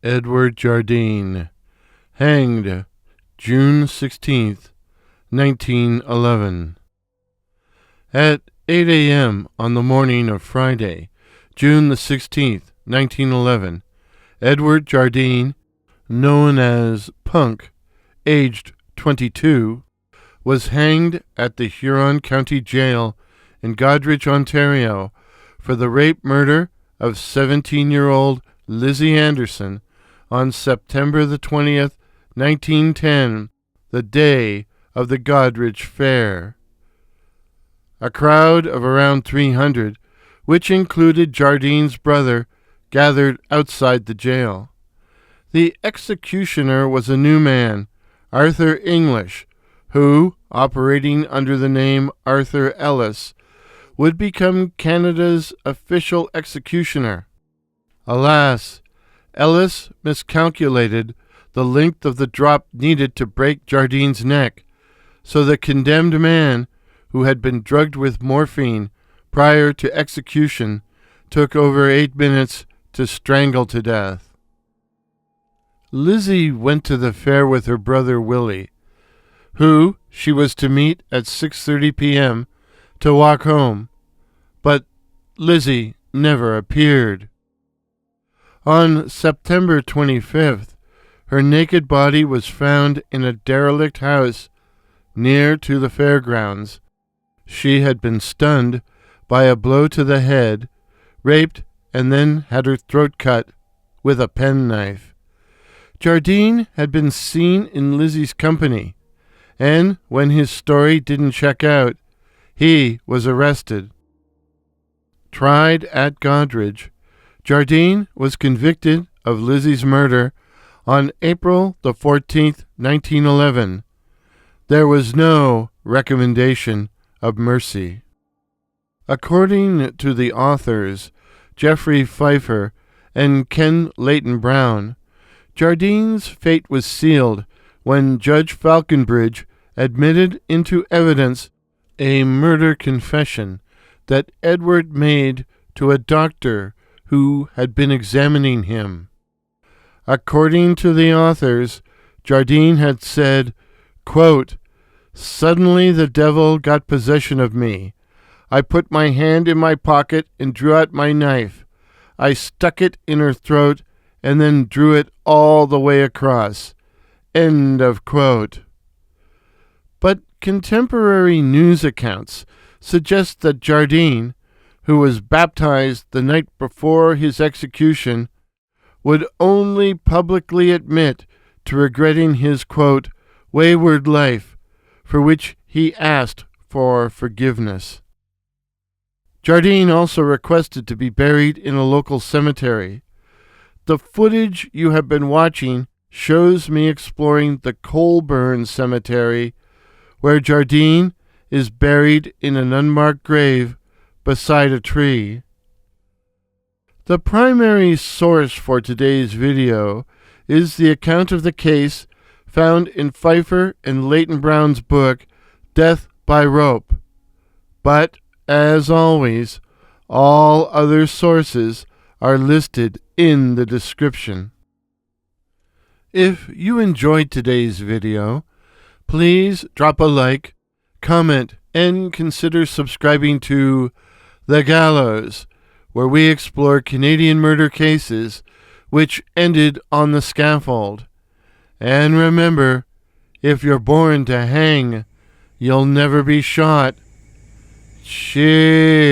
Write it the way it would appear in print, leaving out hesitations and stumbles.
Edward Jardine, hanged June 16th, 1911. At 8 a.m. on the morning of Friday, June the 16th, 1911, Edward Jardine, known as Punk, aged 22, was hanged at the Huron County Gaol in Goderich, Ontario, for the rape murder of 17-year-old Lizzie Anderson on September the 20th, 1910, the day of the Goderich Fair. A crowd of around 300, which included Jardine's brother, gathered outside the jail. The executioner was a new man, Arthur English, who, operating under the name Arthur Ellis, would become Canada's official executioner. Alas, Ellis miscalculated the length of the drop needed to break Jardine's neck, so the condemned man, who had been drugged with morphine prior to execution, took over 8 minutes to strangle to death. Lizzie went to the fair with her brother Willie, who she was to meet at 6:30 p.m. to walk home, but Lizzie never appeared. On September 25th, her naked body was found in a derelict house near to the fairgrounds. She had been stunned by a blow to the head, raped, and then had her throat cut with a penknife. Jardine had been seen in Lizzie's company, and when his story didn't check out, he was arrested. Tried at Goderich, Jardine was convicted of Lizzie's murder on April the 14th, 1911. There was no recommendation of mercy. According to the authors, Jeffrey Pfeifer and Ken Leyton-Brown, Jardine's fate was sealed when Judge Falconbridge admitted into evidence a murder confession that Edward made to a doctor who had been examining him. According to the authors, Jardine had said, quote, "Suddenly the devil got possession of me. I put my hand in my pocket and drew out my knife. I stuck it in her throat and then drew it all the way across." End of quote. But contemporary news accounts suggest that Jardine, who was baptized the night before his execution, would only publicly admit to regretting his, quote, wayward life, for which he asked for forgiveness. Jardine also requested to be buried in a local cemetery. The footage you have been watching shows me exploring the Colburn Cemetery, where Jardine is buried in an unmarked grave beside a tree. The primary source for today's video is the account of the case found in Pfeifer and Leyton-Brown's book, Death by Rope. But, as always, all other sources are listed in the description. If you enjoyed today's video, please drop a like, comment, and consider subscribing to The Gallows, where we explore Canadian murder cases which ended on the scaffold. And remember, if you're born to hang, you'll never be shot. Cheers.